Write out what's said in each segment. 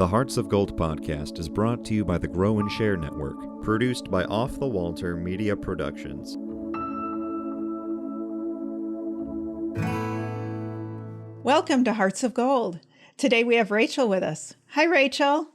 The Hearts of Gold podcast is brought to you by the Grow and Share Network, produced by Off the Walter Media Productions. Welcome to Hearts of Gold. Today we have Rachel with us. Hi, Rachel.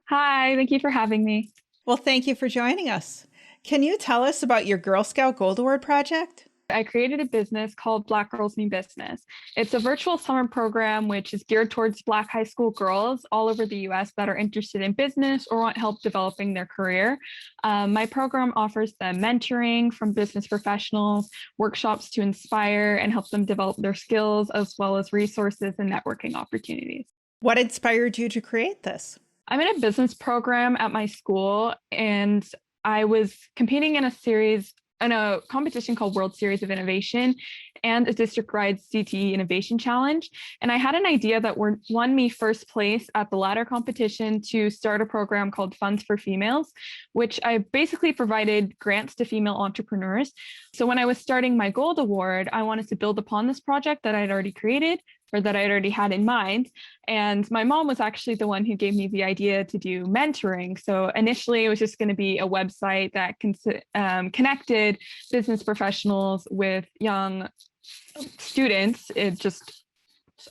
Hi, thank you for having me. Well, thank you for joining us. Can you tell us about your Girl Scout Gold Award project? I created a business called Black Girls New Business. It's a virtual summer program which is geared towards Black high school girls all over the U.S. that are interested in business or want help developing their career. My program offers them mentoring from business professionals, workshops to inspire and help them develop their skills, as well as resources and networking opportunities. What inspired you to create this? I'm in a business program at my school, and I was competing in a competition called World Series of Innovation and a district-wide CTE Innovation Challenge. And I had an idea that won me first place at the latter competition to start a program called Funds for Females, which I basically provided grants to female entrepreneurs. So when I was starting my Gold Award, I wanted to build upon this project that I'd already created, or that I'd already had in mind. And my mom was actually the one who gave me the idea to do mentoring. So initially it was just going to be a website that connected business professionals with young students. It just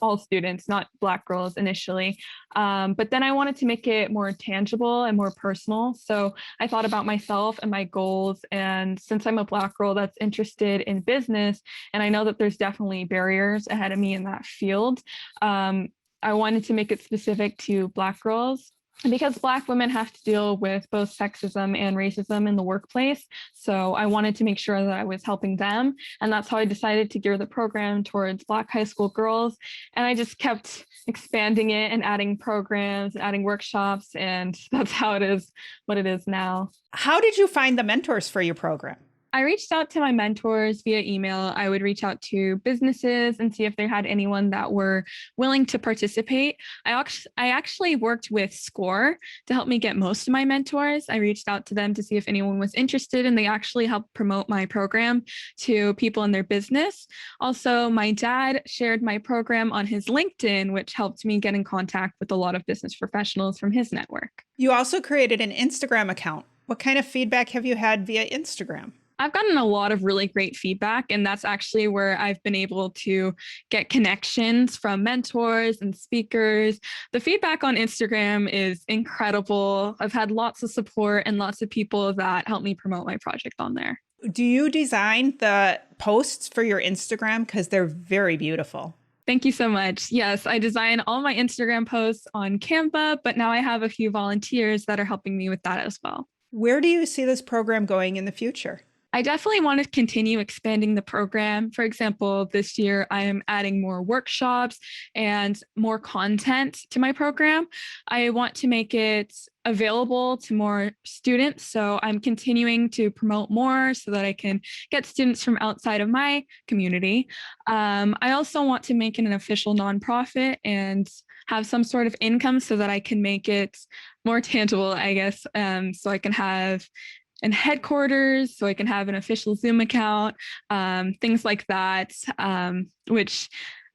all students, not Black girls initially. But then I wanted to make it more tangible and more personal. So I thought about myself and my goals. And since I'm a Black girl that's interested in business, and I know that there's definitely barriers ahead of me in that field, I wanted to make it specific to Black girls. Because Black women have to deal with both sexism and racism in the workplace. So I wanted to make sure that I was helping them. And that's how I decided to gear the program towards Black high school girls. And I just kept expanding it and adding programs, adding workshops. And that's how it is, what it is now. How did you find the mentors for your program? I reached out to my mentors via email. I would reach out to businesses and see if they had anyone that were willing to participate. I actually worked with SCORE to help me get most of my mentors. I reached out to them to see if anyone was interested, and they actually helped promote my program to people in their business. Also, my dad shared my program on his LinkedIn, which helped me get in contact with a lot of business professionals from his network. You also created an Instagram account. What kind of feedback have you had via Instagram? I've gotten a lot of really great feedback, and that's actually where I've been able to get connections from mentors and speakers. The feedback on Instagram is incredible. I've had lots of support and lots of people that help me promote my project on there. Do you design the posts for your Instagram? Because they're very beautiful. Thank you so much. Yes, I design all my Instagram posts on Canva, but now I have a few volunteers that are helping me with that as well. Where do you see this program going in the future? I definitely want to continue expanding the program. For example, this year I am adding more workshops and more content to my program. I want to make it available to more students. So I'm continuing to promote more so that I can get students from outside of my community. I also want to make it an official nonprofit and have some sort of income so that I can make it more tangible, I guess, so I can have and headquarters, so I can have an official Zoom account, things like that, which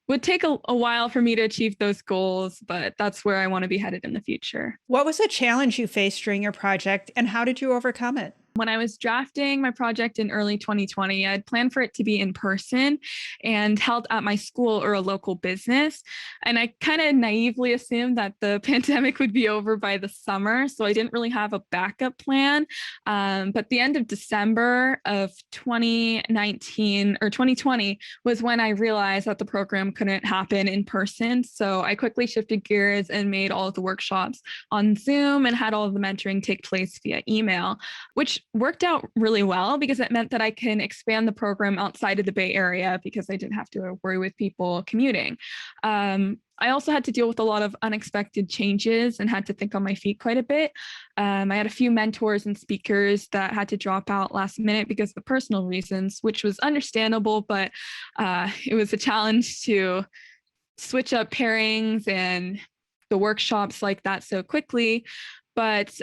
would take a while for me to achieve those goals, but that's where I want to be headed in the future. What was a challenge you faced during your project, and how did you overcome it? When I was drafting my project in early 2020, I'd planned for it to be in person and held at my school or a local business. And I kind of naively assumed that the pandemic would be over by the summer, so I didn't really have a backup plan. But the end of December of 2019 or 2020 was when I realized that the program couldn't happen in person. So I quickly shifted gears and made all of the workshops on Zoom and had all of the mentoring take place via email, which worked out really well because it meant that I can expand the program outside of the Bay Area because I didn't have to worry with people commuting. I also had to deal with a lot of unexpected changes and had to think on my feet quite a bit. I had a few mentors and speakers that had to drop out last minute because of personal reasons, which was understandable, but it was a challenge to switch up pairings and the workshops like that so quickly. But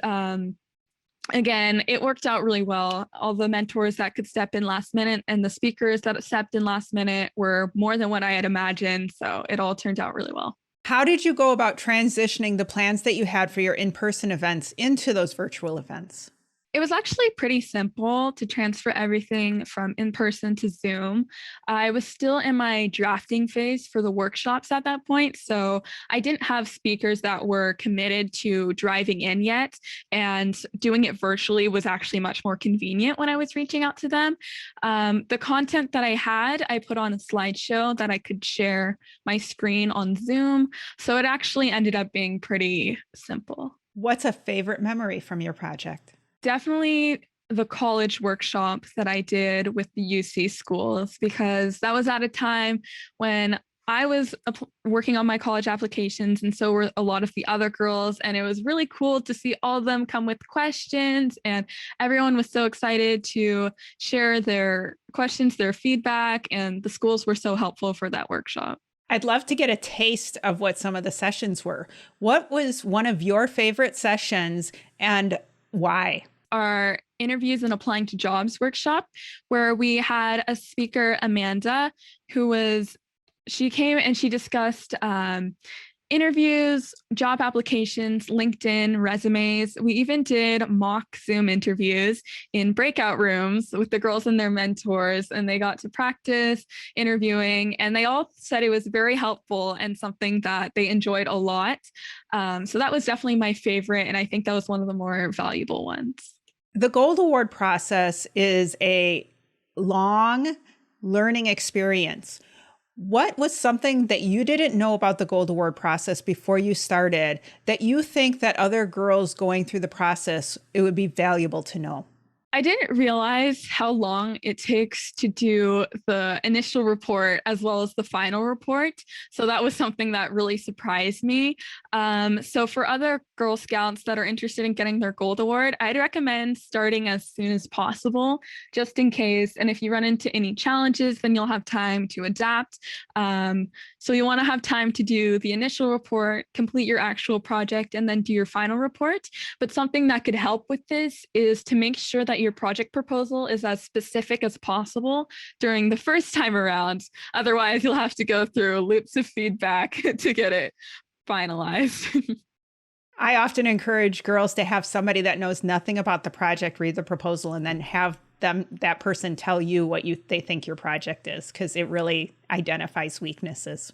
again, it worked out really well. All the mentors that could step in last minute and the speakers that stepped in last minute were more than what I had imagined. So it all turned out really well. How did you go about transitioning the plans that you had for your in-person events into those virtual events? It was actually pretty simple to transfer everything from in person to Zoom. I was still in my drafting phase for the workshops at that point. So I didn't have speakers that were committed to driving in yet. And doing it virtually was actually much more convenient when I was reaching out to them. The content that I had, I put on a slideshow that I could share my screen on Zoom. So it actually ended up being pretty simple. What's a favorite memory from your project? Definitely the college workshop that I did with the UC schools, because that was at a time when I was working on my college applications, and so were a lot of the other girls. And it was really cool to see all of them come with questions, and everyone was so excited to share their questions, their feedback, and the schools were so helpful for that workshop. I'd love to get a taste of what some of the sessions were. What was one of your favorite sessions and why? Our interviews and applying to jobs workshop, where we had a speaker, Amanda, she came and she discussed interviews, job applications, LinkedIn, resumes. We even did mock Zoom interviews in breakout rooms with the girls and their mentors, and they got to practice interviewing, and they all said it was very helpful and something that they enjoyed a lot. So that was definitely my favorite, and I think that was one of the more valuable ones. The Gold Award process is a long learning experience. What was something that you didn't know about the Gold Award process before you started that you think that other girls going through the process, it would be valuable to know? I didn't realize how long it takes to do the initial report as well as the final report. So that was something that really surprised me. So for other Girl Scouts that are interested in getting their Gold Award, I'd recommend starting as soon as possible, just in case. And if you run into any challenges, then you'll have time to adapt. So you want to have time to do the initial report, complete your actual project, and then do your final report. But something that could help with this is to make sure that your project proposal is as specific as possible during the first time around. Otherwise, you'll have to go through loops of feedback to get it finalized. I often encourage girls to have somebody that knows nothing about the project read the proposal and then have that person tell you what they think your project is, because it really identifies weaknesses.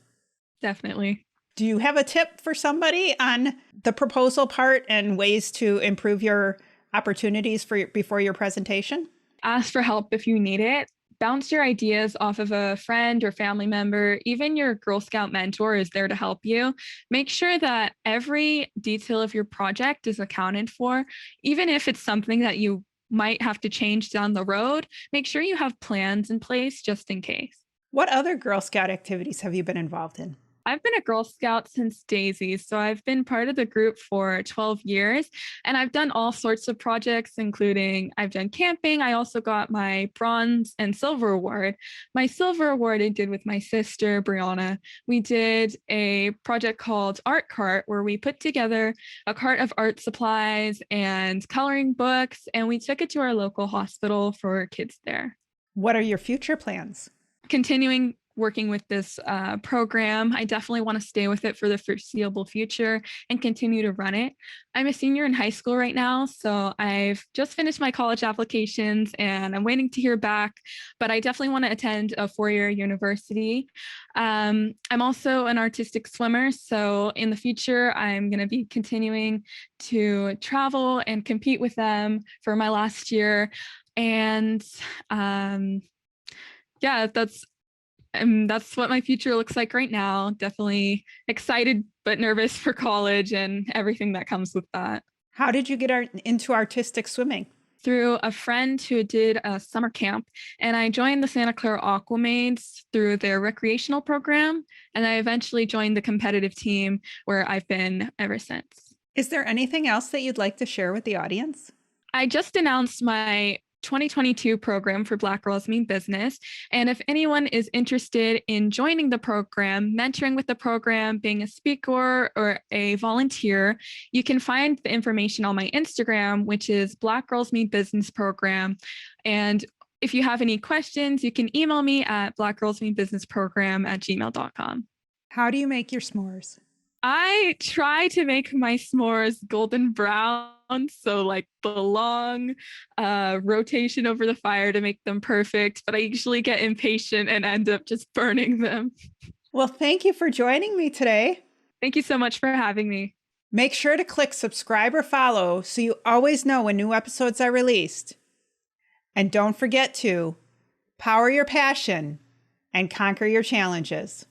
Definitely. Do you have a tip for somebody on the proposal part and ways to improve your opportunities before your presentation? Ask for help if you need it. Bounce your ideas off of a friend or family member. Even your Girl Scout mentor is there to help you. Make sure that every detail of your project is accounted for. Even if it's something that you might have to change down the road, make sure you have plans in place just in case. What other Girl Scout activities have you been involved in? I've been a Girl Scout since Daisies, so I've been part of the group for 12 years, and I've done all sorts of projects, including I've done camping. I also got my bronze and silver award. My silver award I did with my sister, Brianna. We did a project called Art Cart, where we put together a cart of art supplies and coloring books, and we took it to our local hospital for kids there. What are your future plans? Continuing working with this program. I definitely want to stay with it for the foreseeable future and continue to run it. I'm a senior in high school right now, so I've just finished my college applications and I'm waiting to hear back, but I definitely want to attend a four-year university. I'm also an artistic swimmer, so in the future, I'm going to be continuing to travel and compete with them for my last year. And yeah, that's what my future looks like right now. Definitely excited but nervous for college and everything that comes with that. How did you get into artistic swimming? Through a friend who did a summer camp, and I joined the Santa Clara Aquamaids through their recreational program, and I eventually joined the competitive team where I've been ever since. Is there anything else that you'd like to share with the audience? I just announced my 2022 program for Black Girls Mean Business. And if anyone is interested in joining the program, mentoring with the program, being a speaker or a volunteer, you can find the information on my Instagram, which is Black Girls Mean Business Program. And if you have any questions, you can email me at blackgirlsmeanbusinessprogram@gmail.com. How do you make your s'mores? I try to make my s'mores golden brown, so like the long rotation over the fire to make them perfect, but I usually get impatient and end up just burning them. Well, thank you for joining me today. Thank you so much for having me. Make sure to click subscribe or follow so you always know when new episodes are released. And don't forget to power your passion and conquer your challenges.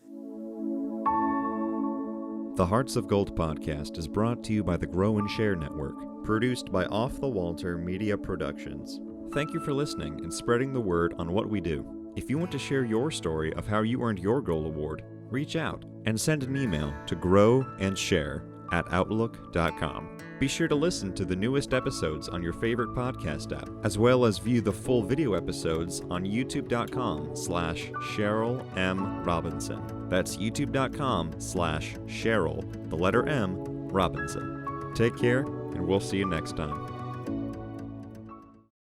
The Hearts of Gold podcast is brought to you by the Grow and Share Network, produced by Off the Walter Media Productions. Thank you for listening and spreading the word on what we do. If you want to share your story of how you earned your Gold Award, reach out and send an email to growandsshare@outlook.com. Be sure to listen to the newest episodes on your favorite podcast app, as well as view the full video episodes on youtube.com/Cheryl M. Robinson. That's youtube.com/Cheryl, the letter M, Robinson. Take care, and we'll see you next time.